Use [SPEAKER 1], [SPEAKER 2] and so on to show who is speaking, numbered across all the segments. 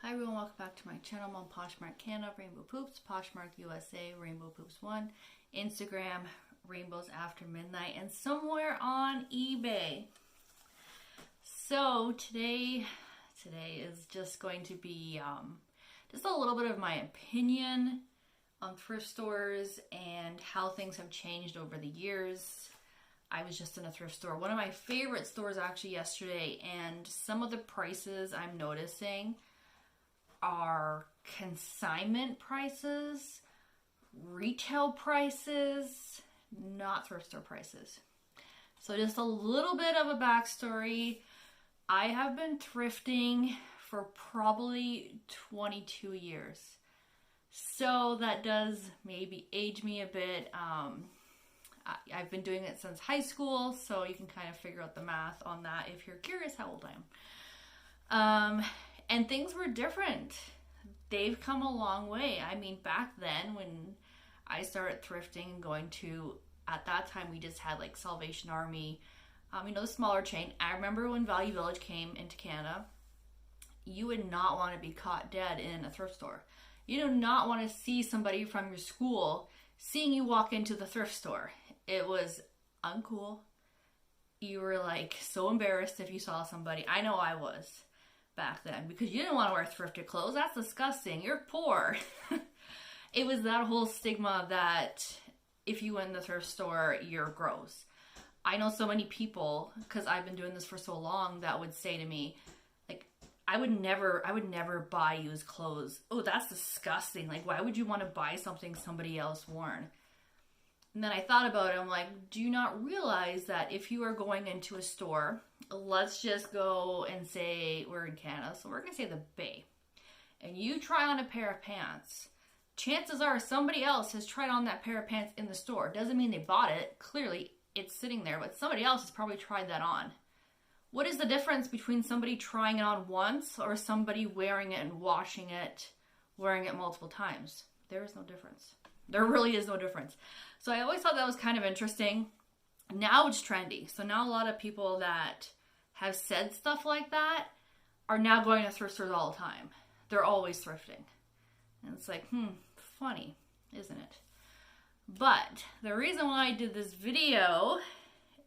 [SPEAKER 1] Hi everyone, welcome back to my channel. I'm on Poshmark Canada, Rainbow Poops, Poshmark USA, Rainbow Poops 1, Instagram, Rainbows After Midnight, and somewhere on eBay. So today is just going to be just a little bit of my opinion on thrift stores and how things have changed over the years. I was just in a thrift store, one of my favorite stores actually yesterday, and some of the prices I'm noticing are consignment prices, retail prices, not thrift store prices. So just a little bit of a backstory. I have been thrifting for probably 22 years. So that does maybe age me a bit. I've been doing it since high school, so you can kind of figure out the math on that if you're curious how old I am. And things were different. They've come a long way. I mean, back then when I started thrifting and going to, at that time we just had like Salvation Army, the smaller chain. I remember when Value Village came into Canada, you would not want to be caught dead in a thrift store. You do not want to see somebody from your school seeing you walk into the thrift store. It was uncool. You were like so embarrassed if you saw somebody. I know I was back then, because you didn't want to wear thrifted clothes. That's disgusting. You're poor. It was that whole stigma that if you went in the thrift store, you're gross. I know so many people, because I've been doing this for so long, that would say to me, like, I would never buy used clothes. Oh, that's disgusting. Like, why would you want to buy something somebody else worn? And then I thought about it. I'm like, do you not realize that if you are going into a store, let's just go and say we're in Canada, so we're going to say the Bay, and you try on a pair of pants, chances are somebody else has tried on that pair of pants in the store. Doesn't mean they bought it. Clearly, it's sitting there, but somebody else has probably tried that on. What is the difference between somebody trying it on once or somebody wearing it and washing it, wearing it multiple times? There is no difference. There really is no difference. So I always thought that was kind of interesting. Now it's trendy. So now a lot of people that have said stuff like that are now going to thrift stores all the time. They're always thrifting. And it's like, funny, isn't it? But the reason why I did this video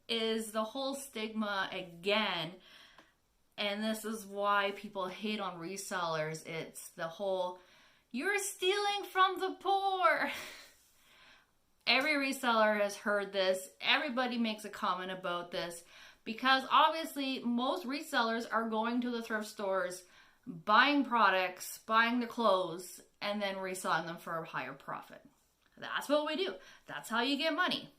[SPEAKER 1] is the whole stigma again. And this is why people hate on resellers. It's the whole, you're stealing from the poor. Every reseller has heard this. Everybody makes a comment about this because obviously most resellers are going to the thrift stores, buying products, buying the clothes, and then reselling them for a higher profit. That's what we do. That's how you get money.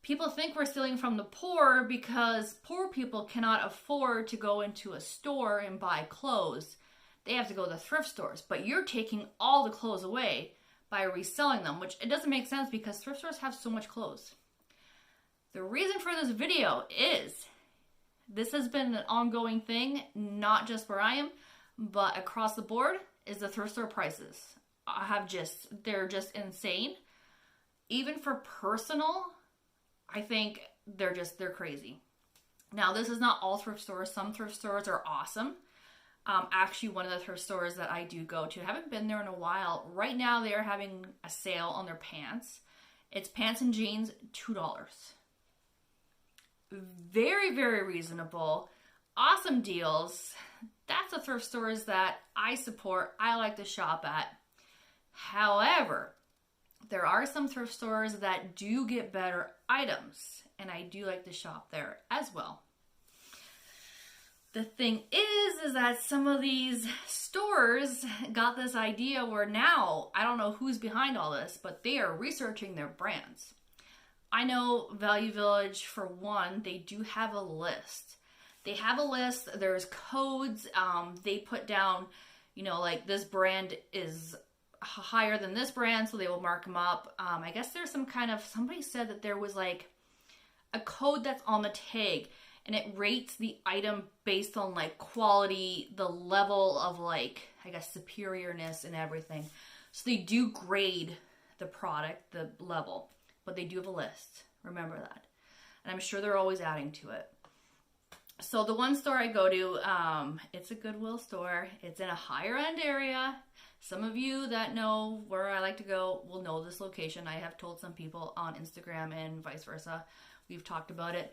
[SPEAKER 1] People think we're stealing from the poor because poor people cannot afford to go into a store and buy clothes. They have to go to the thrift stores, but you're taking all the clothes away by reselling them, which it doesn't make sense because thrift stores have so much clothes. The reason for this video is this has been an ongoing thing, not just where I am, but across the board, is the thrift store prices. They're just insane. Even for personal, I think they're crazy. Now, this is not all thrift stores. Some thrift stores are awesome. Actually, one of the thrift stores that I do go to, I haven't been there in a while. Right now, they are having a sale on their pants. It's pants and jeans, $2. Very, very reasonable. Awesome deals. That's the thrift stores that I support. I like to shop at. However, there are some thrift stores that do get better items, and I do like to shop there as well. The thing is that some of these stores got this idea where now, I don't know who's behind all this, but they are researching their brands. I know Value Village, for one, they do have a list. They have a list, there's codes, they put down, like this brand is higher than this brand, so they will mark them up. I guess there's somebody said that there was like a code that's on the tag, and it rates the item based on like quality, the level of like, I guess, superiorness and everything. So they do grade the product, the level, but they do have a list. Remember that. And I'm sure they're always adding to it. So the one store I go to, it's a Goodwill store. It's in a higher end area. Some of you that know where I like to go will know this location. I have told some people on Instagram and vice versa. We've talked about it.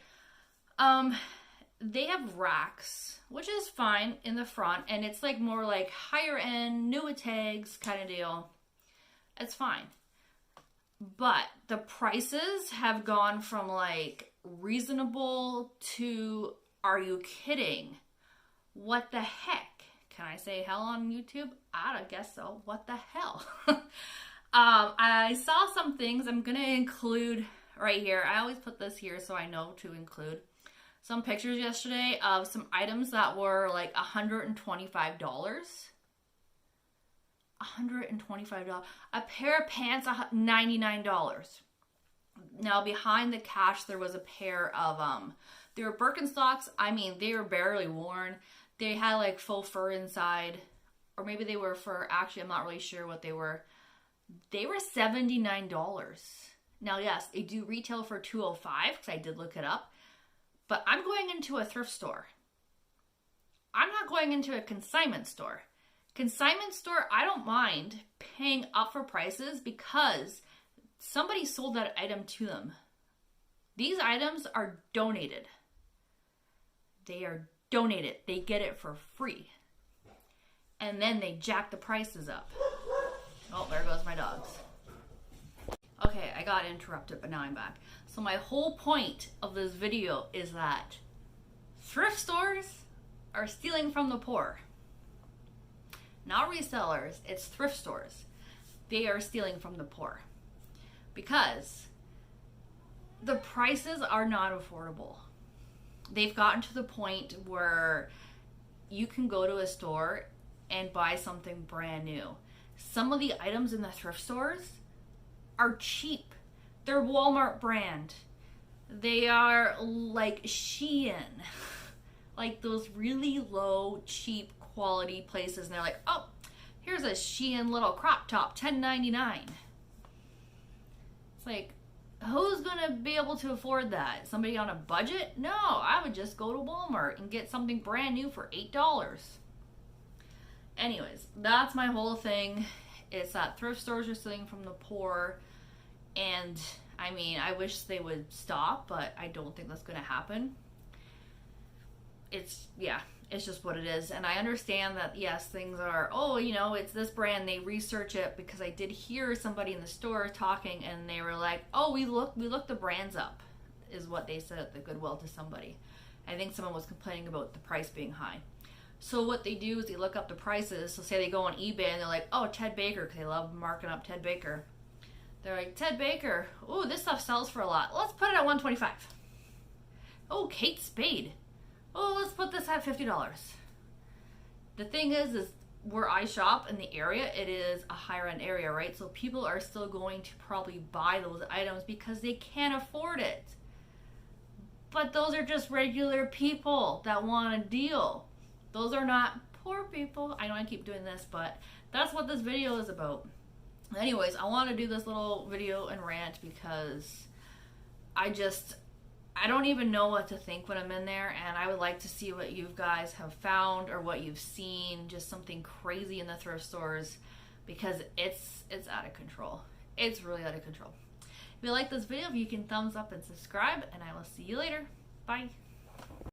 [SPEAKER 1] They have racks, which is fine in the front, and it's like more like higher end, newer tags kind of deal. It's fine. But the prices have gone from like reasonable to, are you kidding? What the heck? Can I say hell on YouTube? I don't guess so. What the hell? I saw some things I'm going to include right here. I always put this here so I know to include some pictures yesterday of some items that were like $125. $125. A pair of pants, $99. Now behind the cash there was a pair of they were Birkenstocks. I mean, they were barely worn. They had like faux fur inside, or maybe they were fur. Actually, I'm not really sure what they were. They were $79. Now, yes, they do retail for $205 because I did look it up. But I'm going into a thrift store. I'm not going into a consignment store. Consignment store, I don't mind paying up for prices because somebody sold that item to them. These items are donated. They are donated. They get it for free. And then they jack the prices up. Oh, there goes my dogs. Okay, I got interrupted, but now I'm back. So my whole point of this video is that thrift stores are stealing from the poor. Not resellers, it's thrift stores. They are stealing from the poor. Because the prices are not affordable. They've gotten to the point where you can go to a store and buy something brand new. Some of the items in the thrift stores are cheap. They're Walmart brand. They are like Shein. Like those really low, cheap quality places. And they're like, oh, here's a Shein little crop top, $10.99. It's like, who's gonna be able to afford that? Somebody on a budget? No, I would just go to Walmart and get something brand new for $8. Anyways, that's my whole thing. It's that thrift stores are stealing from the poor. And I mean, I wish they would stop, but I don't think that's gonna happen. It's just what it is. And I understand that, yes, things are, oh, you know, it's this brand. They research it because I did hear somebody in the store talking and they were like, oh, we looked the brands up, is what they said at the Goodwill to somebody. I think someone was complaining about the price being high. So what they do is they look up the prices. So say they go on eBay and they're like, oh, Ted Baker, because they love marking up Ted Baker. They're like, Ted Baker, oh, this stuff sells for a lot. Let's put it at $125. Oh, Kate Spade. Oh, let's put this at $50. The thing is where I shop in the area, it is a higher end area, right? So people are still going to probably buy those items because they can't afford it. But those are just regular people that want a deal. Those are not poor people. I know I keep doing this, but that's what this video is about. Anyways, I want to do this little video and rant because I don't even know what to think when I'm in there, and I would like to see what you guys have found or what you've seen, just something crazy in the thrift stores, because it's out of control. It's really out of control. If you like this video, you can thumbs up and subscribe, and I will see you later. Bye.